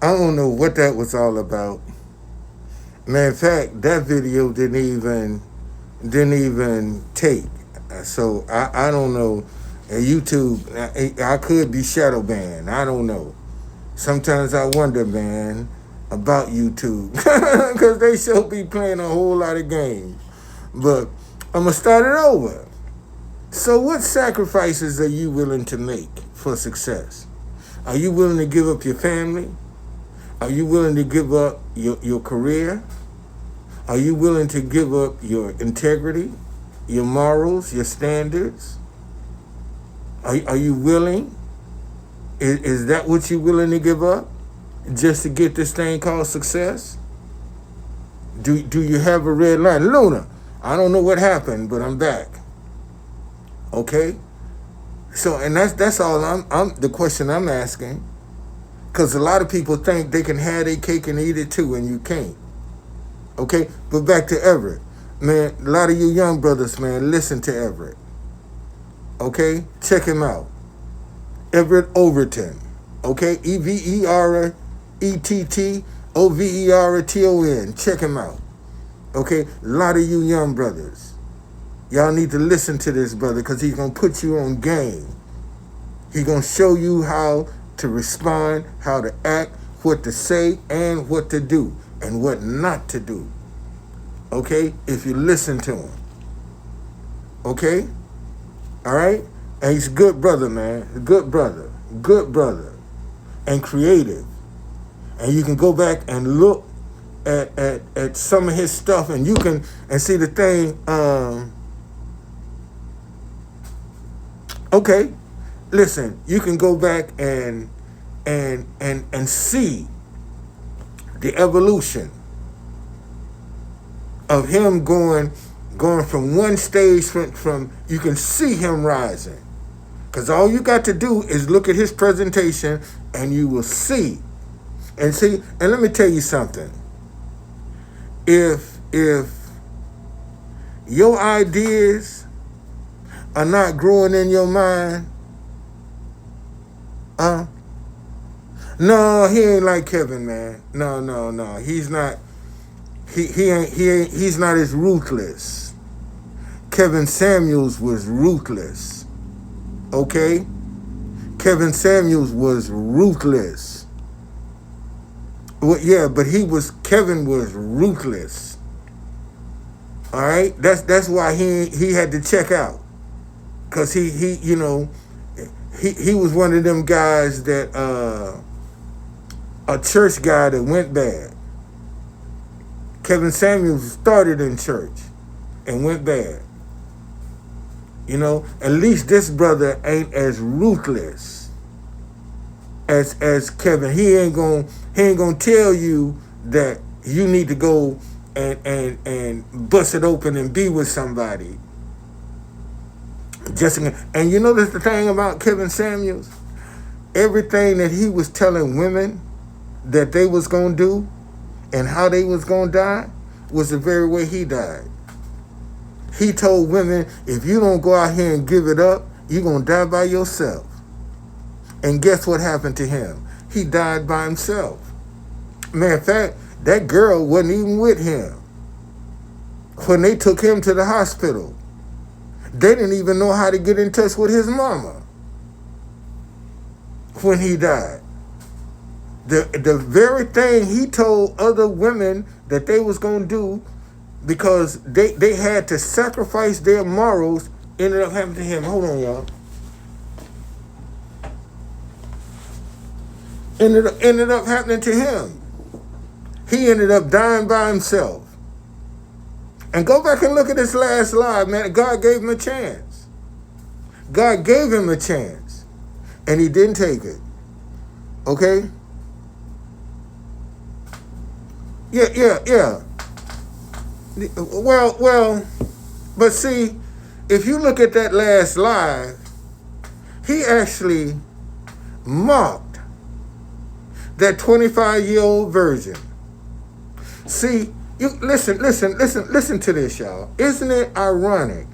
I don't know what that was all about. Man, in fact, that video didn't even take. So I don't know. And YouTube, I could be shadow banned. I don't know. Sometimes I wonder, man, about YouTube because they should be playing a whole lot of games. But I'm gonna start it over. So, what sacrifices are you willing to make for success? Are you willing to give up your family? Are you willing to give up your career? Are you willing to give up your integrity, your morals, your standards? Are you willing? Is that what you're willing to give up just to get this thing called success? Do you have a red line? Luna, I don't know what happened, but I'm back. Okay? So, and that's all I'm the question I'm asking. Because a lot of people think they can have their cake and eat it too, and you can't. Okay? But back to Everett. Man, a lot of you young brothers, man, listen to Everett. Okay? Check him out. Everett Overton. Okay? EverettOverton. Check him out. Okay? A lot of you young brothers. Y'all need to listen to this brother because he's going to put you on game. He's going to show you how to respond, how to act, what to say, and what to do, and what not to do. Okay? If you listen to him. Okay? All right? And he's a good brother, man. A good brother. Good brother. And creative. And you can go back and look at some of his stuff and you can and see the thing. Okay. Listen, you can go back and see the evolution of him going from one stage from you can see him rising. Because all you got to do is look at his presentation and you will see. And see, and let me tell you something. If your ideas are not growing in your mind, no, he ain't like Kevin, man. No. He's not he's not as ruthless. Kevin Samuels was ruthless. Okay? Kevin Samuels was ruthless. Well, yeah, but Kevin was ruthless. All right? That's why he had to check out. Cause he was one of them guys that a church guy that went bad. Kevin Samuels started in church and went bad. At least this brother ain't as ruthless as Kevin. He ain't gonna tell you that you need to go and bust it open and be with somebody. And you know that's the thing about Kevin Samuels? Everything that he was telling women that they was gonna do and how they was gonna die was the very way he died. He told women, if you don't go out here and give it up, you're going to die by yourself. And guess what happened to him? He died by himself. Matter of fact, that girl wasn't even with him when they took him to the hospital. They didn't even know how to get in touch with his mama when he died. The very thing he told other women that they was going to do because they had to sacrifice their morals ended up happening to him. Hold on, y'all. Ended up happening to him. He ended up dying by himself. And go back and look at his last life, man. God gave him a chance. God gave him a chance. And he didn't take it. Okay? Yeah. Well, but see, if you look at that last live, he actually mocked that 25-year-old virgin. See, you listen to this, y'all. Isn't it ironic?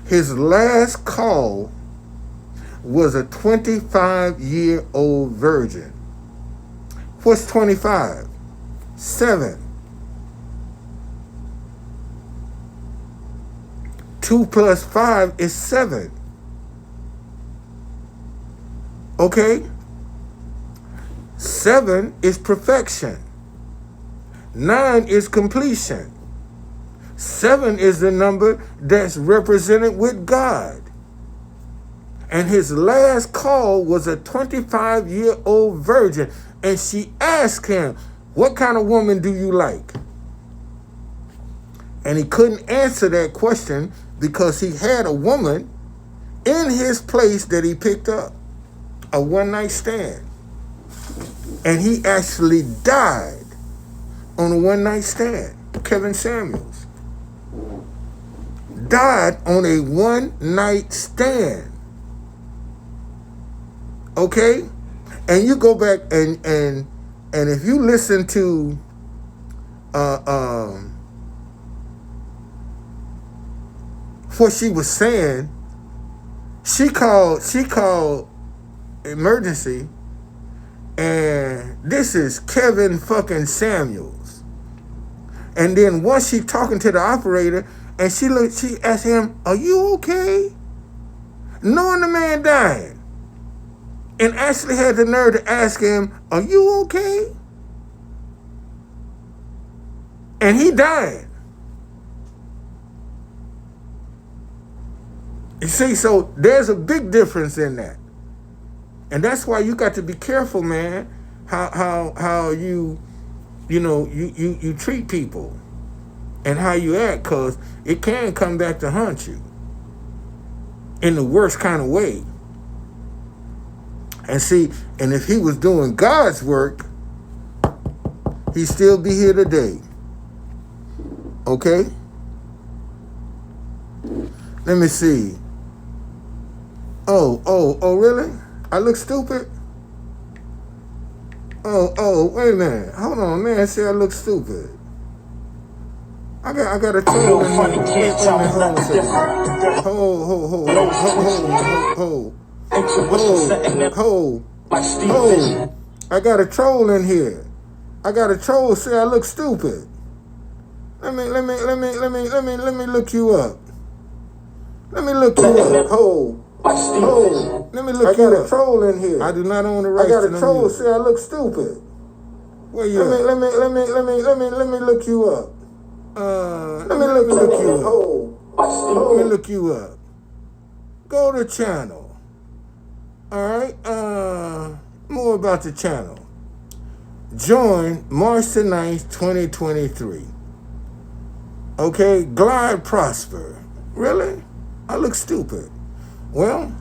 His last call was a 25-year-old virgin. What's 25? 7. 2 plus 5 is 7. Okay? 7 is perfection. 9 is completion. 7 is the number that's represented with God. And his last call was a 25-year-old virgin. And she asked him, what kind of woman do you like? And he couldn't answer that question because he had a woman in his place that he picked up, a one-night stand. And he actually died on a one-night stand. Kevin Samuels died on a one-night stand. Okay? And you go back and if you listen to what she was saying, she called emergency, and this is Kevin fucking Samuels. And then once she talking to the operator, and she asked him, "Are you okay?" Knowing the man dying, and actually had the nerve to ask him, "Are you okay?" And he died. You see, so there's a big difference in that. And that's why you got to be careful, man, how you treat people and how you act, because it can come back to haunt you in the worst kind of way. And see, and if he was doing God's work, he'd still be here today. Okay? Let me see. Oh, really? I look stupid? Wait a minute. Hold on, man. See, I look stupid. I got a troll in here. Wait a minute, hold. I got a troll in here. I got a troll. See, I look stupid. Let me look you up. Let me look you up. Let me look you up. I got a troll in here. I do not own the rights to them. I got a troll. See, I look stupid. Where you at? Let me look you up. Let me look you up. Go to channel. All right. More about the channel. Join March the 9th, 2023. Okay. Glide prosper. Really? I look stupid. Well,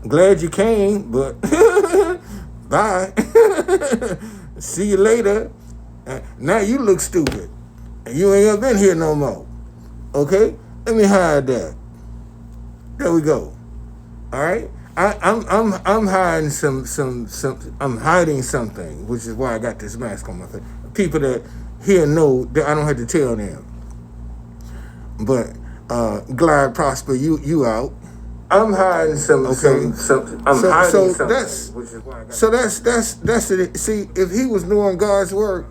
glad you came, but bye. See you later. Now you look stupid. And you ain't ever been here no more. Okay? Let me hide that. There we go. All right? I'm hiding I'm hiding something, which is why I got this mask on my face. People that here know that I don't have to tell them. But glide prosper, you out. I'm hiding something. I'm hiding something. That's it. See, if he was doing God's work,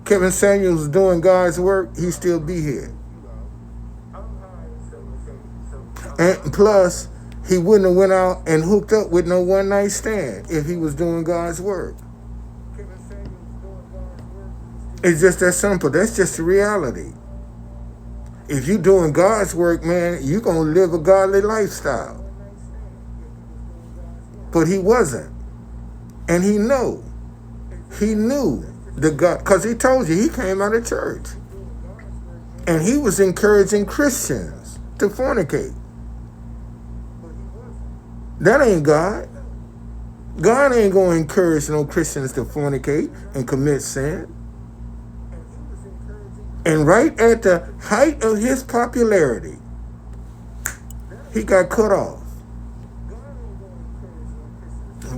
Kevin Samuels was doing God's work, he'd still be here. And plus, he wouldn't have went out and hooked up with no one-night stand if he was doing God's work. It's just that simple. That's just the reality. If you're doing God's work, man, you're going to live a godly lifestyle. But he wasn't. And he knew. He knew the God, because he told you he came out of church. And he was encouraging Christians to fornicate. That ain't God. God ain't going to encourage no Christians to fornicate and commit sin. And right at the height of his popularity, he got cut off.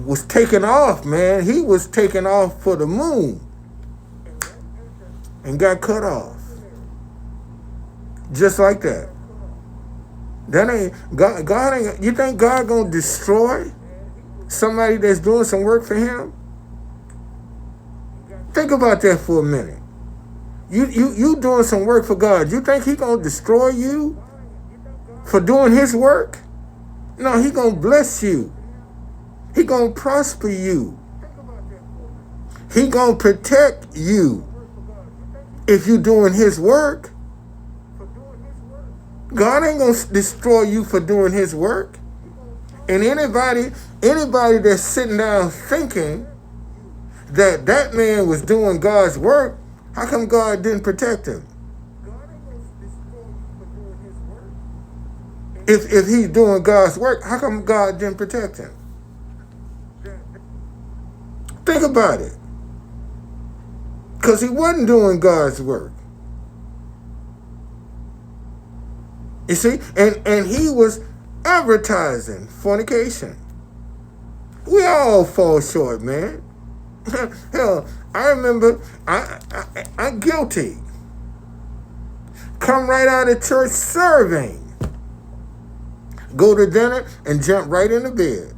Was taken off, man. He was taken off for the moon and got cut off. Just like that. That ain't God. God ain't. You think God gonna destroy somebody that's doing some work for him? Think about that for a minute. You doing some work for God. You think he gonna destroy you for doing his work? No, he gonna bless you. He gonna prosper you. He gonna protect you. If you doing his work, God ain't gonna destroy you for doing his work. And anybody that's sitting down thinking that that man was doing God's work, how come God didn't protect him? If he's doing God's work, how come God didn't protect him? Think about it. Because he wasn't doing God's work. You see? And he was advertising fornication. We all fall short, man. Hell, I remember I'm guilty. Come right out of church serving. Go to dinner and jump right into bed.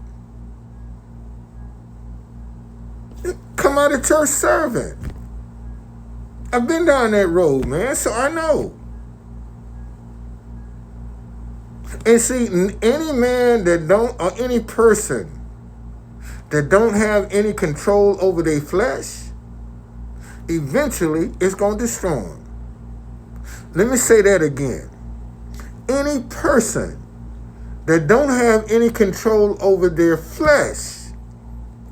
Come out of church serving. I've been down that road, man, so I know. And see, any man that don't, or any person that don't have any control over their flesh, eventually it's going to destroy them. Let me say that again. Any person that don't have any control over their flesh,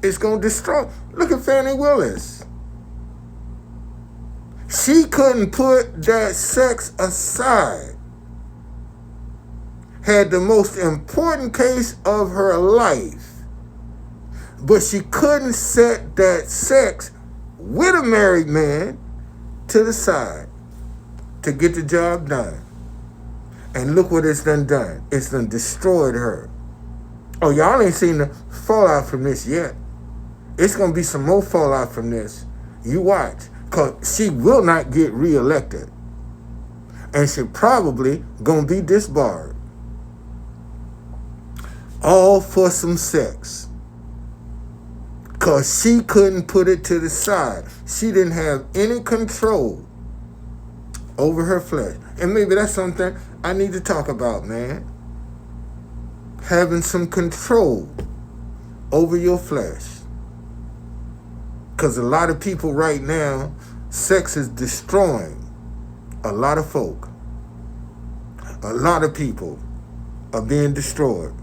it's going to destroy. Look at Fannie Willis. She couldn't put that sex aside. Had the most important case of her life. But she couldn't set that sex with a married man to the side to get the job done. And look what it's done. It's done destroyed her. Oh, y'all ain't seen the fallout from this yet. It's going to be some more fallout from this. You watch. Because she will not get reelected. And she probably going to be disbarred. All for some sex. Because she couldn't put it to the side. She didn't have any control over her flesh. And maybe that's something I need to talk about, man. Having some control over your flesh. Because a lot of people right now, sex is destroying a lot of folk. A lot of people are being destroyed.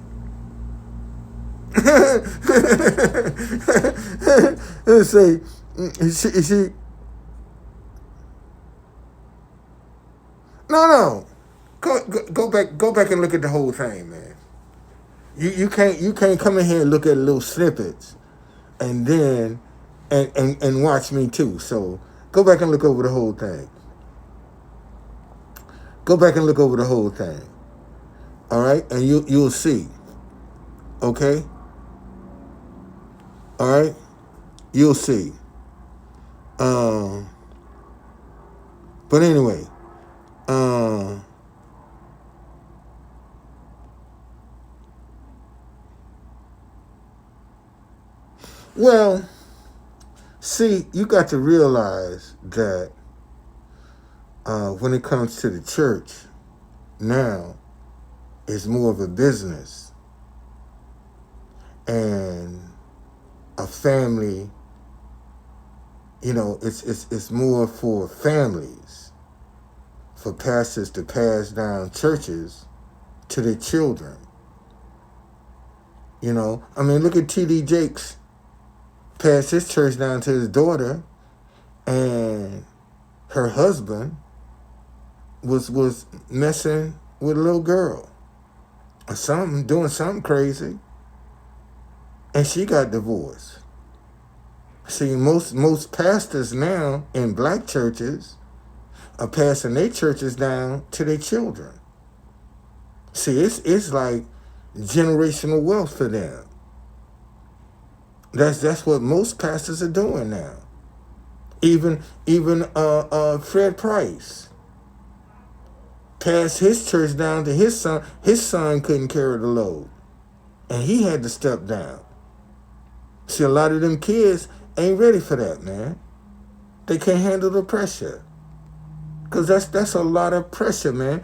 Let's say, she no. Go back and look at the whole thing, man. You can't come in here and look at little snippets and then and watch me too. So go back and look over the whole thing. Go back and look over the whole thing. All right? And you'll see. Okay? All right? You'll see. But anyway, well, see, you got to realize that when it comes to the church, now it's more of a business and a family. You know, it's more for families, for pastors to pass down churches to their children. You know, I mean, look at T.D. Jakes. Passed his church down to his daughter, and her husband was messing with a little girl or something, doing something crazy, and she got divorced. See, most pastors now in black churches are passing their churches down to their children. See, it's like generational wealth for them. That's what most pastors are doing now. Even Fred Price passed his church down to his son. His son couldn't carry the load, and he had to step down. See, a lot of them kids ain't ready for that, man. They can't handle the pressure. Because that's a lot of pressure, man.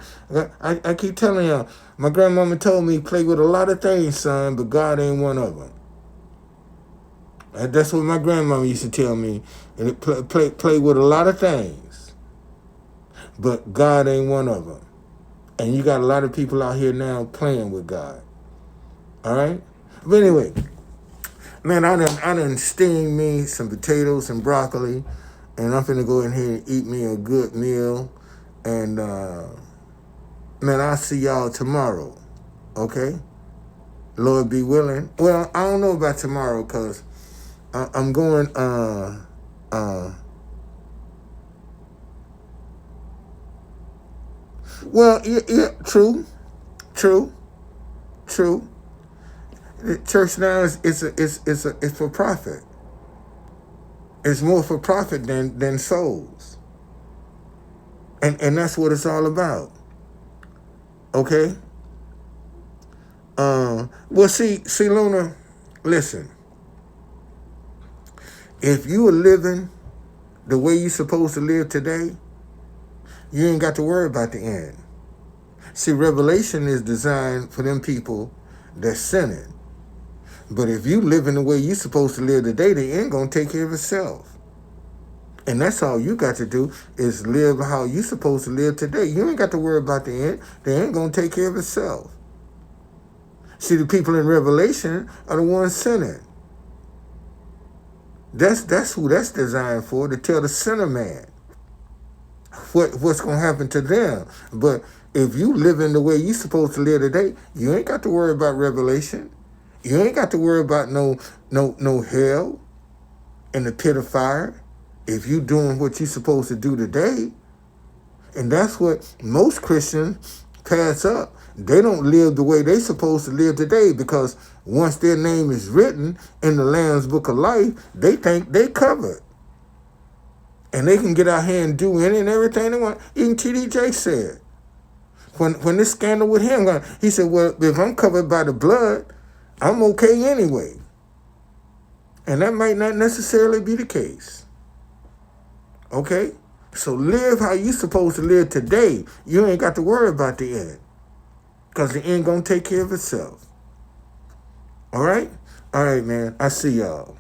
I keep telling y'all, my grandmama told me, play with a lot of things, son, but God ain't one of them. And that's what my grandmama used to tell me. And it play with a lot of things, but God ain't one of them. And you got a lot of people out here now playing with God. All right? But anyway, man, I done steamed me some potatoes and broccoli, and I'm finna go in here and eat me a good meal. And, man, I'll see y'all tomorrow, okay? Lord be willing. Well, I don't know about tomorrow, because I'm going, well, yeah, true. The church now is for profit. It's more for profit than souls. And that's what it's all about. Okay? Well, see, Luna, listen. If you are living the way you're supposed to live today, you ain't got to worry about the end. See, Revelation is designed for them people that's sinning. But if you living the way you're supposed to live today, the end gonna take care of itself. And that's all you got to do is live how you're supposed to live today. You ain't got to worry about the end. The end gonna take care of itself. See, the people in Revelation are the ones sinning. That's who that's designed for, to tell the sinner man what's gonna happen to them. But if you living the way you're supposed to live today, you ain't got to worry about Revelation. You ain't got to worry about no hell and the pit of fire. If you doing what you're supposed to do today. And that's what most Christians pass up. They don't live the way they supposed to live today, because once their name is written in the Lamb's Book of Life, they think they covered. And they can get out here and do any and everything they want. Even T.D. Jakes said, when this scandal with him, he said, well, if I'm covered by the blood, I'm okay anyway. And that might not necessarily be the case. Okay? So live how you supposed to live today. You ain't got to worry about the end, because the end gonna take care of itself. All right? All right, man. I see y'all.